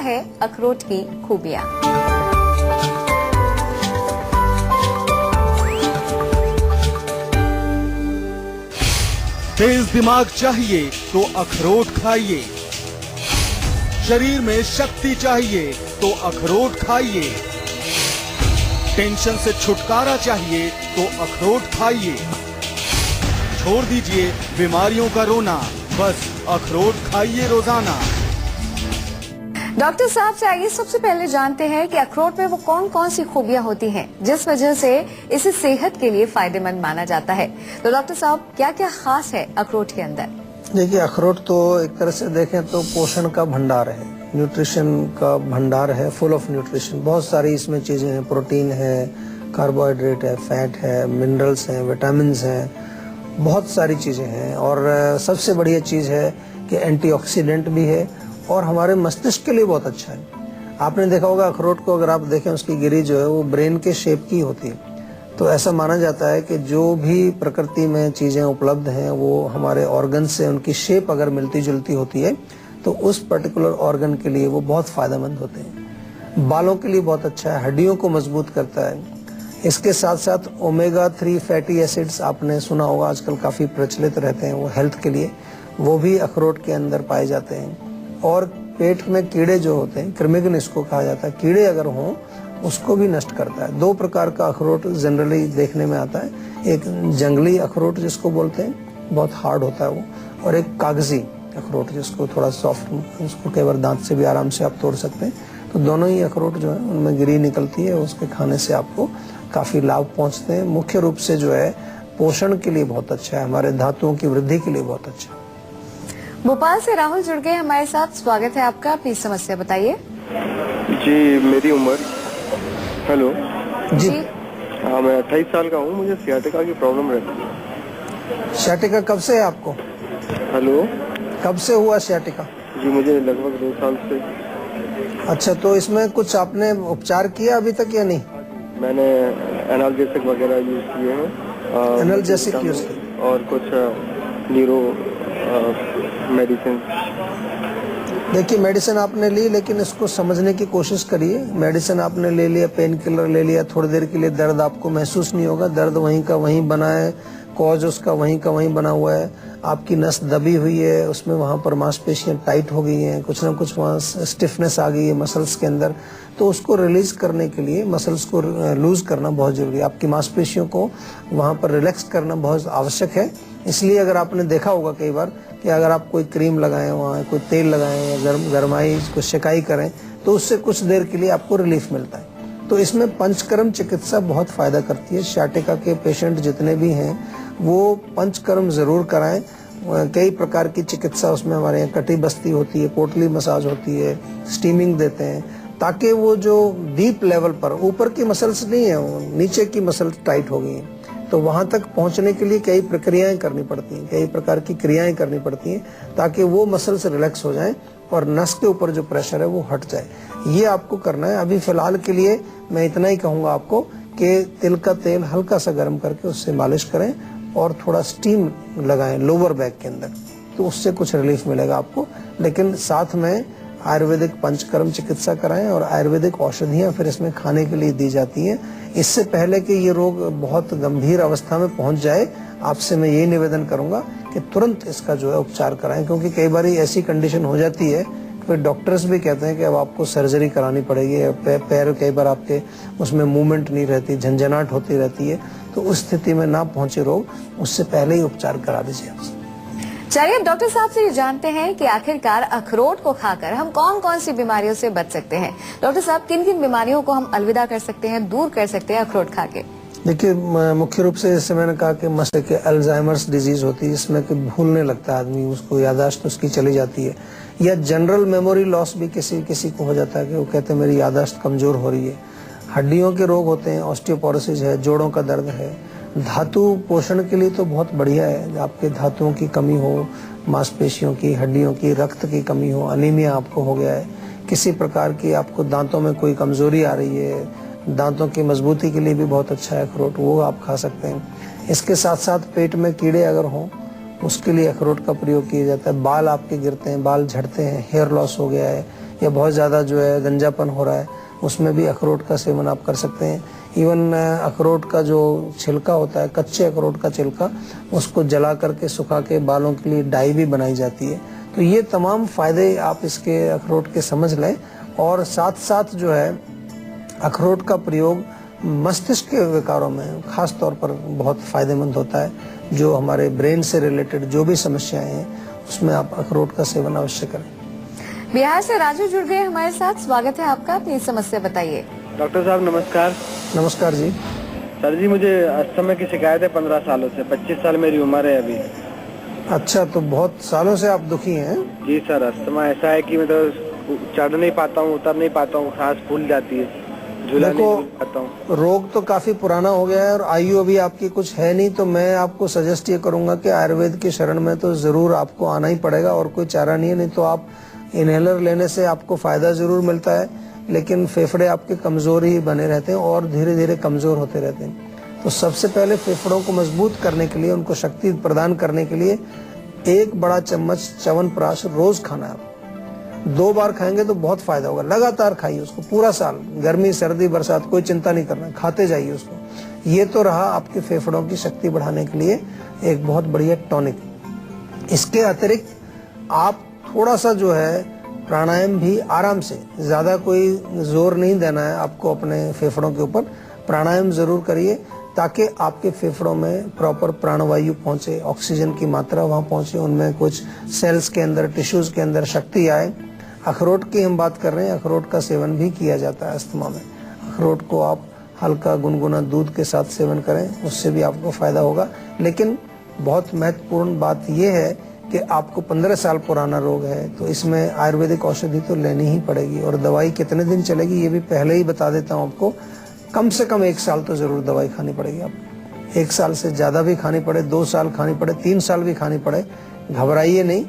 है अखरोट की खूबियां। तेज दिमाग चाहिए तो अखरोट खाइए, शरीर में शक्ति चाहिए तो अखरोट खाइए, टेंशन से छुटकारा चाहिए तो अखरोट खाइए, छोड़ दीजिए बीमारियों का रोना, बस अखरोट खाइए रोजाना। डॉक्टर साहब से आइए सबसे पहले जानते हैं कि अखरोट में वो कौन कौन सी खूबियां होती हैं जिस वजह से इसे सेहत के लिए फायदेमंद माना जाता है। तो डॉक्टर साहब क्या क्या खास है अखरोट के अंदर? देखिए, अखरोट तो एक तरह से देखें तो पोषण का भंडार है, न्यूट्रिशन का भंडार है, फुल ऑफ न्यूट्रिशन। बहुत सारी इसमें चीजें हैं, प्रोटीन है, कार्बोहाइड्रेट है, फैट है, मिनरल्स हैं, विटामिन हैं, बहुत सारी चीजें हैं। और सबसे बढ़िया चीज है कि एंटीऑक्सीडेंट भी है और हमारे मस्तिष्क के लिए बहुत अच्छा है। आपने देखा होगा अखरोट को अगर आप देखें, उसकी गिरी जो है वो ब्रेन के शेप की होती है। तो ऐसा माना जाता है कि जो भी प्रकृति में चीजें उपलब्ध हैं वो हमारे ऑर्गन से उनकी शेप अगर मिलती जुलती होती है तो उस पर्टिकुलर ऑर्गन के लिए वो बहुत फायदेमंद होते हैं। बालों के लिए बहुत अच्छा है, हड्डियों को मजबूत करता है। इसके साथ साथ ओमेगा 3 फैटी एसिड्स आपने सुना होगा, आजकल काफी प्रचलित रहते हैं, वो हेल्थ के लिए, वो भी अखरोट के अंदर पाए जाते हैं। और पेट में कीड़े जो होते हैं, कृमिगन इसको कहा जाता है, कीड़े अगर हों उसको भी नष्ट करता है। दो प्रकार का अखरोट जनरली देखने में आता है, एक जंगली अखरोट जिसको बोलते हैं, बहुत हार्ड होता है वो, और एक कागजी अखरोट जिसको थोड़ा सॉफ्ट, उसको कई बार दांत से भी आराम से आप तोड़ सकते हैं। तो दोनों ही अखरोट जो है उनमें गिरी निकलती है, उसके खाने से आपको काफी लाभ पहुंचते हैं। मुख्य रूप से जो है पोषण के लिए बहुत अच्छा है, हमारे धातुओं की वृद्धि के लिए बहुत अच्छा है। भोपाल से राहुल जुड़ गए हमारे साथ, स्वागत है आपका, अपनी समस्या बताइए। जी, मेरी उम्र, हेलो जी, हाँ, मैं 28 साल का हूँ। मुझे सियाटिका की प्रॉब्लम रहती है। सियाटिका कब से है आपको? हेलो, कब से हुआ सियाटिका? जी मुझे लगभग 2 साल से। अच्छा, तो इसमें कुछ आपने उपचार किया अभी तक या नहीं? मैंने एनाल्जेसिक वगैरह यूज किए हैं। एनाल्जेसिक यूज किए और कुछ न्यूरो मेडिसिन। देखिए, मेडिसिन आपने ली, लेकिन इसको समझने की कोशिश करिए। मेडिसिन आपने ले लिया, पेन किलर ले लिया, थोड़ी देर के लिए दर्द आपको महसूस नहीं होगा, दर्द वहीं का वहीं बना है, कॉज उसका वहीं का वहीं बना हुआ है। आपकी नस दबी हुई है, उसमें वहां पर मांसपेशियां टाइट हो गई हैं, कुछ ना कुछ वहां स्टिफनेस आ गई है मसल्स के अंदर। तो उसको रिलीज करने के लिए मसल्स को लूज करना बहुत जरूरी है, आपकी मांसपेशियों को वहां पर रिलैक्स करना बहुत आवश्यक है। इसलिए अगर आपने देखा होगा कई बार कि अगर आप कोई क्रीम लगाएं, वहाँ कोई तेल लगाएं या गरमाई को शिकाई करें तो उससे कुछ देर के लिए आपको रिलीफ मिलता है। तो इसमें पंचकर्म चिकित्सा बहुत फायदा करती है। सियाटिका के पेशेंट जितने भी हैं वो पंचकर्म जरूर कराएं। कई प्रकार की चिकित्सा उसमें हमारे यहाँ कटी बस्ती होती है, पोटली मसाज होती है, स्टीमिंग देते हैं, ताकि वो जो डीप लेवल पर, ऊपर की मसल्स नहीं है, वो नीचे की मसल्स टाइट हो गई हैं, तो वहां तक पहुंचने के लिए कई प्रक्रियाएं करनी पड़ती हैं, कई प्रकार की क्रियाएं करनी पड़ती हैं, ताकि वो मसल्स रिलैक्स हो जाएं और नस के ऊपर जो प्रेशर है वो हट जाए। ये आपको करना है। अभी फिलहाल के लिए मैं इतना ही कहूंगा आपको कि तिल का तेल हल्का सा गर्म करके उससे मालिश करें और थोड़ा स्टीम लगाएं लोअर बैक के अंदर, तो उससे कुछ रिलीफ मिलेगा आपको। लेकिन साथ में आयुर्वेदिक पंचकर्म चिकित्सा कराएं और आयुर्वेदिक औषधियां फिर इसमें खाने के लिए दी जाती हैं। इससे पहले कि ये रोग बहुत गंभीर अवस्था में पहुंच जाए, आपसे मैं यही निवेदन करूंगा कि तुरंत इसका जो है उपचार कराएं, क्योंकि कई बार ऐसी कंडीशन हो जाती है फिर डॉक्टर्स भी कहते हैं कि अब आपको सर्जरी करानी पड़ेगी। पैर कई बार आपके उसमें मूवमेंट नहीं रहती, झंझनाहट होती रहती है, तो उस स्थिति में ना पहुंचे रोग, उससे पहले ही उपचार करा दीजिए आपसे। चलिए अब डॉक्टर साहब से ये जानते हैं कि आखिरकार अखरोट को खाकर हम कौन कौन सी बीमारियों से बच सकते हैं। डॉक्टर साहब, किन किन बीमारियों को हम अलविदा कर सकते हैं, दूर कर सकते हैं अखरोट खा के? देखिए, मुख्य रूप से जैसे मैंने कहा कि मस्तिष्क के अल्जाइमर्स डिजीज होती है, इसमें कि भूलने लगता है आदमी, उसको याददाश्त उसकी चली जाती है, या जनरल मेमोरी लॉस भी किसी किसी को हो जाता है कि वो कहते हैं मेरी याददाश्त कमजोर हो रही है। हड्डियों के रोग होते हैं, ऑस्टियोपोरोसिस है, जोड़ों का दर्द है। धातु पोषण के लिए तो बहुत बढ़िया है, आपके धातुओं की कमी हो, मांसपेशियों की, हड्डियों की, रक्त की कमी हो, अनीमिया आपको हो गया है, किसी प्रकार की आपको दांतों में कोई कमजोरी आ रही है, दांतों की मजबूती के लिए भी बहुत अच्छा है अखरोट, वो आप खा सकते हैं। इसके साथ साथ पेट में कीड़े अगर हों उसके लिए अखरोट का प्रयोग किया जाता है। बाल आपके गिरते हैं, बाल झड़ते हैं, हेयर लॉस हो गया है, या बहुत ज़्यादा जो है गंजापन हो रहा है, उसमें भी अखरोट का सेवन आप कर सकते हैं। इवन अखरोट का जो छिलका होता है, कच्चे अखरोट का छिलका, उसको जला करके सुखा के बालों के लिए डाई भी बनाई जाती है। तो ये तमाम फायदे आप इसके अखरोट के समझ लें। और साथ साथ जो है अखरोट का प्रयोग मस्तिष्क के विकारों में खास तौर पर बहुत फायदेमंद होता है। जो हमारे ब्रेन से रिलेटेड जो भी समस्याएं हैं उसमें आप अखरोट का सेवन अवश्य करें। बिहार से राजू जुड़ गए हमारे साथ, स्वागत है आपका, अपनी समस्या बताइए। डॉक्टर साहब नमस्कार। नमस्कार जी। सर जी मुझे अस्थमा की शिकायत है 15 सालों से, 25 साल मेरी उम्र है अभी। अच्छा, तो बहुत सालों से आप दुखी हैं? जी सर, अस्थमा ऐसा है कि मैं तो चढ़ नहीं पाता हूँ, उतर नहीं पाता हूँ, सांस फूल जाती है, झूला नहीं झूल पाता हूँ। रोग तो काफी पुराना हो गया है और आयु अभी आपकी कुछ है नहीं, तो मैं आपको सजेस्ट ये करूंगा कि आयुर्वेद की शरण में तो जरूर आपको आना ही पड़ेगा और कोई चारा नहीं है। नहीं तो आप इनहेलर लेने से आपको फायदा जरूर मिलता है, लेकिन फेफड़े आपके कमजोर ही बने रहते हैं और धीरे धीरे कमजोर होते रहते हैं। तो सबसे पहले फेफड़ों को मजबूत करने के लिए, उनको शक्ति प्रदान करने के लिए 1 बड़ा चम्मच च्यवनप्राश रोज खाना है। 2 बार खाएंगे तो बहुत फायदा होगा। लगातार खाइए उसको पूरा साल, गर्मी सर्दी बरसात कोई चिंता नहीं करना, खाते जाइए उसको। ये तो रहा आपके फेफड़ों की शक्ति बढ़ाने के लिए एक बहुत बढ़िया टॉनिक। इसके अतिरिक्त आप थोड़ा सा जो है प्राणायाम भी आराम से, ज्यादा कोई जोर नहीं देना है आपको अपने फेफड़ों के ऊपर, प्राणायाम जरूर करिए ताकि आपके फेफड़ों में प्रॉपर प्राणवायु पहुंचे, ऑक्सीजन की मात्रा वहां पहुंचे, उनमें कुछ सेल्स के अंदर, टिश्यूज के अंदर शक्ति आए। अखरोट की हम बात कर रहे हैं, अखरोट का सेवन भी किया जाता है अस्थमा में। अखरोट को आप हल्का गुनगुना दूध के साथ सेवन करें, उससे भी आपको फायदा होगा। लेकिन बहुत महत्वपूर्ण बात यह है कि आपको 15 साल पुराना रोग है, तो इसमें आयुर्वेदिक औषधि तो लेनी ही पड़ेगी। और दवाई कितने दिन चलेगी ये भी पहले ही बता देता हूँ आपको। कम से कम 1 साल तो जरूर दवाई खानी पड़ेगी आपको। 1 साल से ज्यादा भी खानी पड़े, 2 साल खानी पड़े, 3 साल भी खानी पड़े, घबराइए नहीं।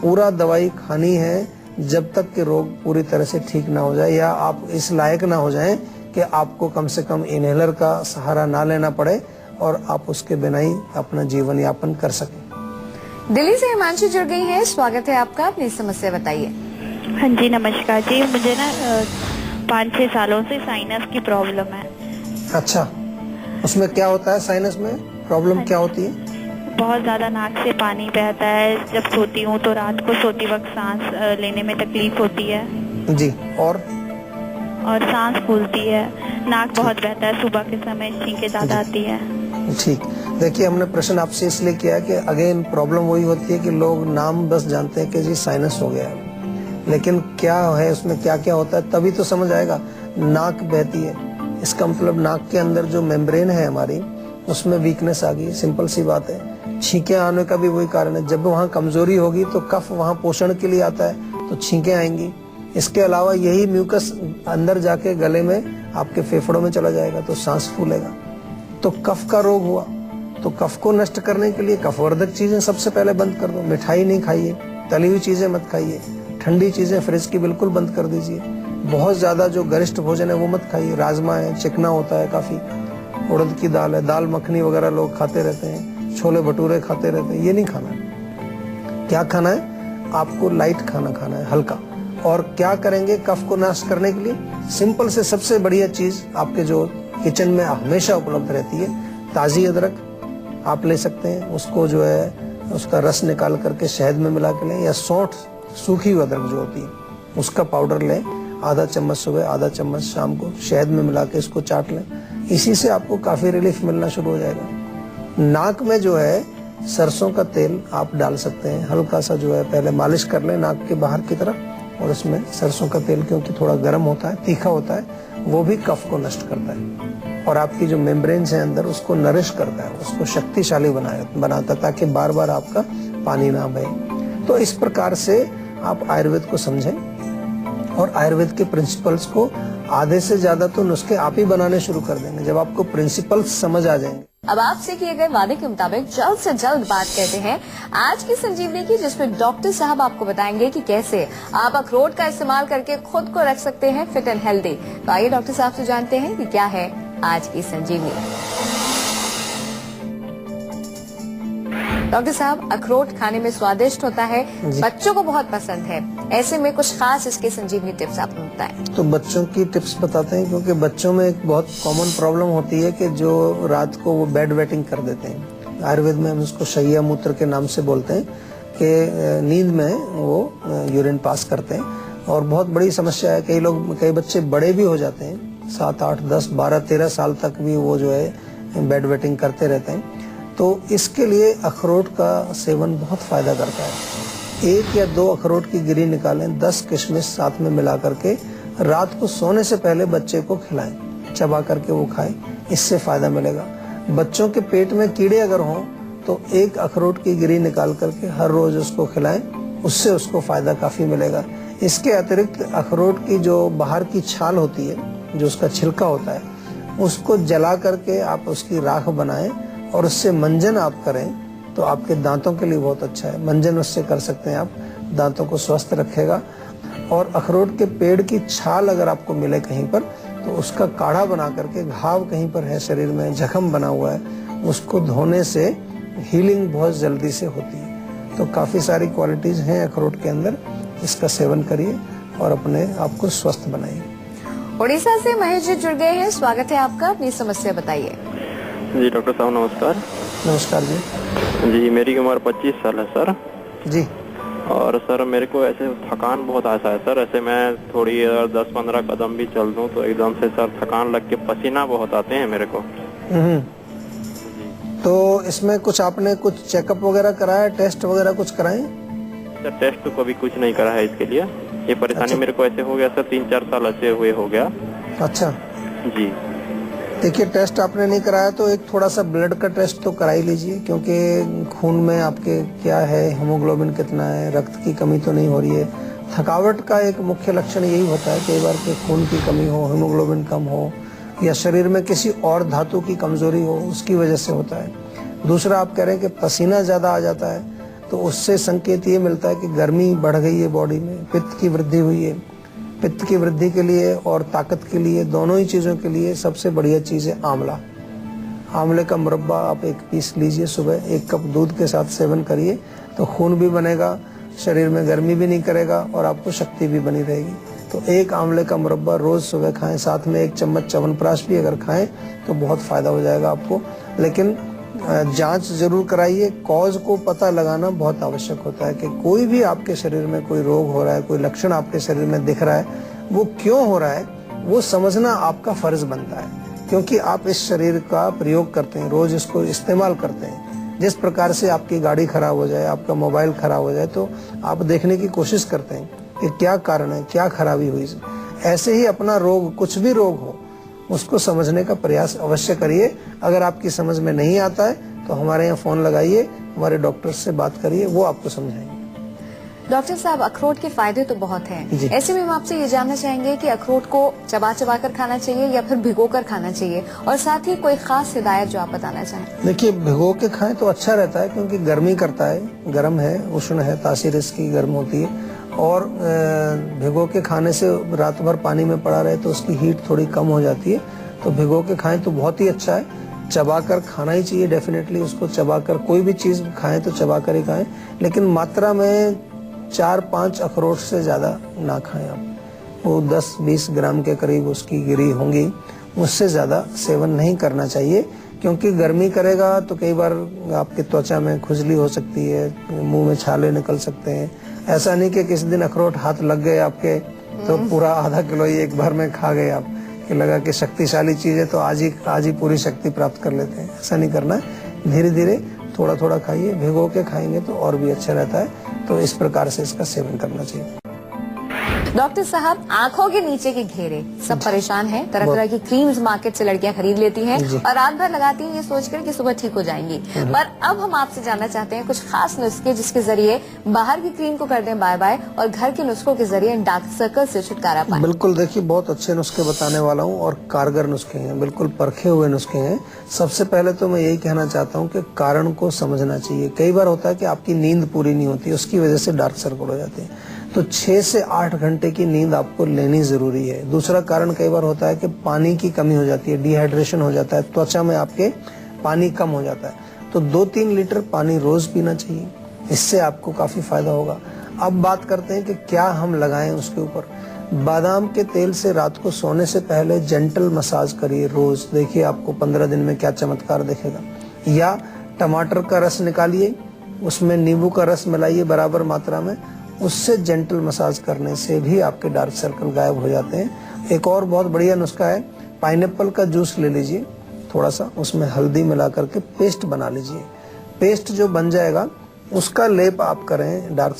पूरा दवाई खानी है जब तक कि रोग पूरी तरह से ठीक ना हो जाए या आप इस लायक ना हो जाएं कि आपको कम से कम इनहेलर का सहारा ना लेना पड़े और आप उसके बिना ही अपना जीवन यापन कर सकें। दिल्ली से हिमांशु जुड़ गई है, स्वागत है आपका, अपनी समस्या बताइए। हाँ जी नमस्कार जी, मुझे ना 5-6 सालों से साइनस की प्रॉब्लम है। अच्छा, उसमें क्या होता है? साइनस में प्रॉब्लम क्या होती है? बहुत ज्यादा नाक से पानी बहता है, जब सोती हूँ तो रात को सोती वक्त सांस लेने में तकलीफ होती है जी। और सांस फूलती है, नाक बहुत बहता है, सुबह के समय छींकें ज्यादा आती है। ठीक, देखिए हमने प्रश्न आपसे इसलिए किया कि अगेन प्रॉब्लम वही होती है कि लोग नाम बस जानते हैं कि जी साइनस हो गया है, लेकिन क्या है उसमें, क्या क्या होता है तभी तो समझ आएगा। नाक बहती है, इसका मतलब नाक के अंदर जो मेम्ब्रेन है हमारी, उसमें वीकनेस आ गई, सिंपल सी बात है। छींकें आने का भी वही कारण है, जब वहाँ कमजोरी होगी तो कफ वहाँ पोषण के लिए आता है तो छींकें आएंगी। इसके अलावा यही म्यूकस अंदर जाके गले में आपके फेफड़ों में चला जाएगा तो सांस फूलेगा, तो कफ का रोग हुआ। तो कफ को नष्ट करने के लिए कफवर्धक चीजें सबसे पहले बंद कर दो। मिठाई नहीं खाइए, तली हुई चीजें मत खाइए, ठंडी चीजें फ्रिज की बिल्कुल बंद कर दीजिए। बहुत ज्यादा जो गरिष्ठ भोजन है वो मत खाइए। राजमा है, चिकना होता है काफी, उड़द की दाल है, दाल मखनी वगैरह लोग खाते रहते हैं, छोले भटूरे खाते रहते हैं, ये नहीं खाना है। क्या खाना है? आपको लाइट खाना खाना है, हल्का। और क्या करेंगे कफ को नाश करने के लिए? सिंपल से सबसे बढ़िया चीज आपके जो किचन में हमेशा उपलब्ध रहती है, ताजी अदरक आप ले सकते हैं, उसको जो है उसका रस निकाल करके शहद में मिला के लें, या सौंठ सूखी हुई अदरक जो होती है उसका पाउडर लें, आधा चम्मच सुबह आधा चम्मच शाम को शहद में मिला के इसको चाट लें। इसी से आपको काफी रिलीफ मिलना शुरू हो जाएगा। नाक में जो है सरसों का तेल आप डाल सकते हैं, हल्का सा जो है पहले मालिश कर लें नाक के बाहर की तरफ, और इसमें सरसों का तेल क्योंकि थोड़ा गर्म होता है, तीखा होता है, वो भी कफ को नष्ट करता है और आपकी जो मेम्ब्रेन्स है अंदर उसको नरिश करता है, उसको शक्तिशाली बनाता है ताकि बार बार आपका पानी ना बहे। तो इस प्रकार से आप आयुर्वेद को समझें और आयुर्वेद के प्रिंसिपल्स को आधे से ज्यादा तो नुस्खे आप ही बनाने शुरू कर देंगे जब आपको प्रिंसिपल्स समझ आ जाएंगे। अब आपसे किए गए वादे के मुताबिक जल्द से जल्द बात करते हैं आज की संजीवनी की, जिसमें डॉक्टर साहब आपको बताएंगे कि कैसे आप अखरोट का इस्तेमाल करके खुद को रख सकते हैं फिट एंड हेल्दी। तो आइए डॉक्टर साहब से जानते हैं कि क्या है आज की संजीवनी। डॉक्टर साहब, अखरोट खाने में स्वादिष्ट होता है, बच्चों को बहुत पसंद है, ऐसे में कुछ खास इसके संजीवनी टिप्स आप बताएं। तो बच्चों की टिप्स बताते हैं, क्योंकि बच्चों में एक बहुत कॉमन प्रॉब्लम होती है कि जो रात को वो बेड वेटिंग कर देते हैं। आयुर्वेद में हम उसको शैया मूत्र के नाम से बोलते हैं कि नींद में वो यूरिन पास करते हैं, और बहुत बड़ी समस्या है। कई बच्चे बड़े भी हो जाते हैं, 7, 8, 10, 12, 13 साल तक भी वो जो है बेड वेटिंग करते रहते हैं। तो इसके लिए अखरोट का सेवन बहुत फायदा करता है। 1 या 2 अखरोट की गिरी निकालें, 10 किशमिश साथ में मिला करके रात को सोने से पहले बच्चे को खिलाएं, चबा करके वो खाएं, इससे फायदा मिलेगा। बच्चों के पेट में कीड़े अगर हों तो 1 अखरोट की गिरी निकाल करके हर रोज उसको खिलाएं, उससे उसको फायदा काफी मिलेगा। इसके अतिरिक्त अखरोट की जो बाहर की छाल होती है, जो उसका छिलका होता है, उसको जला करके आप उसकी राख बनाएं और उससे मंजन आप करें तो आपके दांतों के लिए बहुत अच्छा है। मंजन उससे कर सकते हैं आप, दांतों को स्वस्थ रखेगा। और अखरोट के पेड़ की छाल अगर आपको मिले कहीं पर, तो उसका काढ़ा बना करके, घाव कहीं पर है शरीर में, जख्म बना हुआ है, उसको धोने से हीलिंग बहुत जल्दी से होती है। तो काफी सारी क्वालिटीज हैं अखरोट के अंदर, इसका सेवन करिए और अपने आप को स्वस्थ बनाइए। उड़ीसा से महेश जी जुड़ गए हैं, स्वागत है आपका, अपनी समस्या बताइए। जी डॉक्टर साहब नमस्कार। नमस्कार जी। जी मेरी उम्र 25 साल है सर। जी। और सर मेरे को ऐसे थकान बहुत आता है सर। ऐसे मैं थोड़ी 10-15 कदम भी चल दूं तो एकदम से सर थकान लग के पसीना बहुत आते हैं मेरे को। तो इसमें कुछ आपने कुछ चेकअप वगैरह कराया, टेस्ट वगैरह कुछ कराए? सर टेस्ट तो कभी कुछ नहीं करा है इसके लिए। ये परेशानी अच्छा। मेरे को ऐसे हो गया सर, 3-4 साल ऐसे हुए हो गया। अच्छा। जी देखिए, टेस्ट आपने नहीं कराया तो एक थोड़ा सा ब्लड का टेस्ट तो करा ही लीजिए, क्योंकि खून में आपके क्या है, हीमोग्लोबिन कितना है, रक्त की कमी तो नहीं हो रही है। थकावट का एक मुख्य लक्षण यही होता है कई बार कि खून की कमी हो, हीमोग्लोबिन कम हो, या शरीर में किसी और धातु की कमजोरी हो, उसकी वजह से होता है। दूसरा, आप कह रहे हैं कि पसीना ज्यादा आ जाता है, तो उससे संकेत ये मिलता है कि गर्मी बढ़ गई है बॉडी में, पित्त की वृद्धि हुई है। पित्त की वृद्धि के लिए और ताकत के लिए, दोनों ही चीजों के लिए सबसे बढ़िया चीज है आंवला। आंवले का मुरब्बा आप 1 पीस लीजिए, सुबह 1 कप दूध के साथ सेवन करिए, तो खून भी बनेगा, शरीर में गर्मी भी नहीं करेगा और आपको शक्ति भी बनी रहेगी। तो 1 आंवले का मुरब्बा रोज सुबह खाएं, साथ में 1 चम्मच च्यवनप्राश भी अगर खाएं तो बहुत फायदा हो जाएगा आपको। लेकिन जांच जरूर कराइए, कॉज को पता लगाना बहुत आवश्यक होता है कि कोई भी आपके शरीर में कोई रोग हो रहा है, कोई लक्षण आपके शरीर में दिख रहा है, वो क्यों हो रहा है वो समझना आपका फर्ज बनता है, क्योंकि आप इस शरीर का प्रयोग करते हैं, रोज इसको इस्तेमाल करते हैं। जिस प्रकार से आपकी गाड़ी खराब हो जाए, आपका मोबाइल खराब हो जाए, तो आप देखने की कोशिश करते हैं कि क्या कारण है, क्या खराबी हुई। ऐसे ही अपना रोग, कुछ भी रोग हो, उसको समझने का प्रयास अवश्य करिए। अगर आपकी समझ में नहीं आता है तो हमारे यहाँ फोन लगाइए, हमारे डॉक्टर से बात करिए, वो आपको समझाएंगे। डॉक्टर साहब, अखरोट के फायदे तो बहुत हैं। ऐसे में हम आपसे ये जानना चाहेंगे कि अखरोट को चबा कर खाना चाहिए या फिर भिगो कर खाना चाहिए, और साथ ही कोई खास हिदायत जो आप बताना चाहें। देखिए, भिगो के खाएं तो अच्छा रहता है, क्योंकि गर्मी करता है, गर्म है, उष्ण है, तासीर इसकी गर्म होती है। और भिगो के खाने से रात भर पानी में पड़ा रहे तो उसकी हीट थोड़ी कम हो जाती है, तो भिगो के खाएं तो बहुत ही अच्छा है। चबाकर खाना ही चाहिए डेफिनेटली, उसको चबाकर, कोई भी चीज खाएं तो चबाकर ही खाएं, लेकिन मात्रा में 4-5 अखरोट से ज्यादा ना खाएं आप। वो 10-20 ग्राम के करीब उसकी गिरी होंगी, उससे ज्यादा सेवन नहीं करना चाहिए, क्योंकि गर्मी करेगा तो कई बार आपकी त्वचा में खुजली हो सकती है, मुंह में छाले निकल सकते हैं। ऐसा नहीं कि किसी दिन अखरोट हाथ लग गए आपके तो पूरा आधा किलो ही एक बार में खा गए आप, कि लगा कि शक्तिशाली चीज है तो आज ही पूरी शक्ति प्राप्त कर लेते हैं। ऐसा नहीं करना है, धीरे धीरे थोड़ा थोड़ा खाइए, भिगो के खाएंगे तो और भी अच्छा रहता है। तो इस प्रकार से इसका सेवन करना चाहिए। डॉक्टर साहब, आंखों के नीचे के घेरे सब परेशान हैं, तरह तरह की क्रीम्स मार्केट से लड़कियां खरीद लेती हैं और रात भर लगाती हैं ये सोचकर कि सुबह ठीक हो जाएंगी। पर अब हम आपसे जानना चाहते हैं कुछ खास नुस्खे जिसके जरिए बाहर की क्रीम को कर दें बाय बाय और घर के नुस्खों के जरिए डार्क सर्कल से छुटकारा पाएं। बिल्कुल, देखिए, बहुत अच्छे नुस्खे बताने वाला हूँ और कारगर नुस्खे हैं, बिल्कुल परखे हुए नुस्खे हैं। सबसे पहले तो मैं यही कहना चाहता हूँ कि कारण को समझना चाहिए। कई बार होता है कि आपकी नींद पूरी नहीं होती, उसकी वजह से डार्क सर्कल हो जाते हैं, तो 6 से 8 घंटे की नींद आपको लेनी जरूरी है। दूसरा कारण कई बार होता है कि पानी की कमी हो जाती है, डिहाइड्रेशन हो जाता है, त्वचा में आपके पानी कम हो जाता है, तो 2-3 लीटर पानी रोज पीना चाहिए। इससे आपको काफी फायदा होगा। अब बात करते हैं कि क्या हम लगाएं उसके ऊपर। बादाम के तेल से रात को सोने से पहले जेंटल मसाज करिए रोज। देखिए आपको 15 दिन में क्या चमत्कार दिखेगा। या टमाटर का रस निकालिए, उसमें नींबू का रस मिलाइए बराबर मात्रा में, उससे जेंटल मसाज करने से भी आपके डार्क सर्कल गायब हो जाते हैं। एक और बहुत बढ़िया नुस्खा है, पाइनएप्पल का जूस ले लीजिए थोड़ा सा, उसमें हल्दी मिला करके पेस्ट बना लीजिए। पेस्ट जो बन जाएगा उसका लेप आप करें डार्क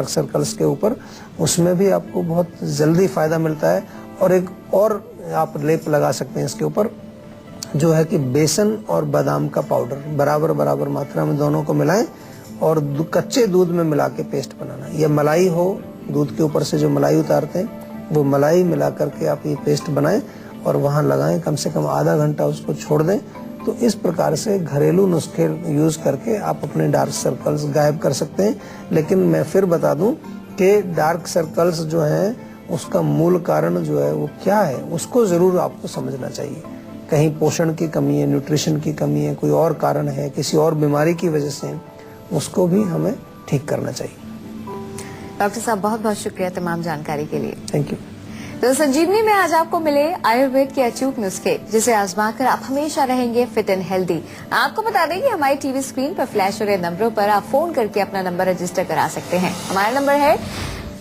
सर्कल्स के ऊपर, उसमें भी आपको बहुत जल्दी फायदा मिलता है। और एक और आप लेप लगा सकते हैं इसके ऊपर, जो है कि बेसन और बादाम का पाउडर बराबर मात्रा में दोनों को मिलाएं और कच्चे दूध में मिला के पेस्ट बनाना। या मलाई हो, दूध के ऊपर से जो मलाई उतारते हैं वो मलाई मिला करके आप ये पेस्ट बनाएं और वहां लगाएं। कम से कम आधा घंटा उसको छोड़ दें। तो इस प्रकार से घरेलू नुस्खे यूज करके आप अपने डार्क सर्कल्स गायब कर सकते हैं। लेकिन मैं फिर बता दूं कि डार्क सर्कल्स जो हैं उसका मूल कारण जो है वो क्या है, उसको जरूर आपको समझना चाहिए। कहीं पोषण की कमी है, न्यूट्रिशन की कमी है, कोई और कारण है, किसी और बीमारी की वजह से, उसको भी हमें ठीक करना चाहिए। डॉक्टर साहब बहुत बहुत शुक्रिया तमाम जानकारी के लिए। Thank you. तो संजीवनी में आज आपको मिले आयुर्वेद के अचूक नुस्खे, जिसे आजमाकर आप हमेशा रहेंगे फिट एंड हेल्दी। आपको बता दें कि हमारी टीवी स्क्रीन पर फ्लैश हो रहे नंबरों पर आप फोन करके अपना नंबर रजिस्टर करा सकते हैं। हमारा नंबर है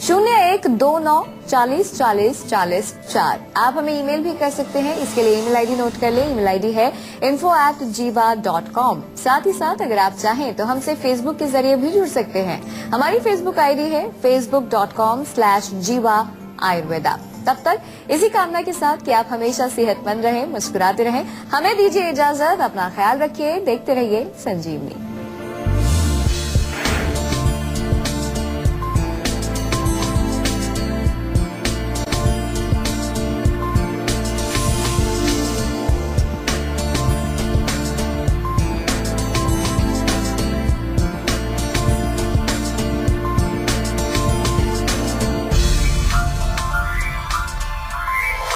0129 40 40 40 4। आप हमें ईमेल भी कर सकते हैं। इसके लिए ईमेल आईडी नोट कर लें। ईमेल आईडी है info@jiva.com। साथ ही साथ अगर आप चाहें तो हमसे फेसबुक के जरिए भी जुड़ सकते हैं। हमारी फेसबुक आईडी है facebook.com/jiva ayurveda। तब तक इसी कामना के साथ कि आप हमेशा सेहतमंद रहें, मुस्कुराते रहें, हमें दीजिए इजाजत। अपना ख्याल रखिए, देखते रहिए संजीवनी।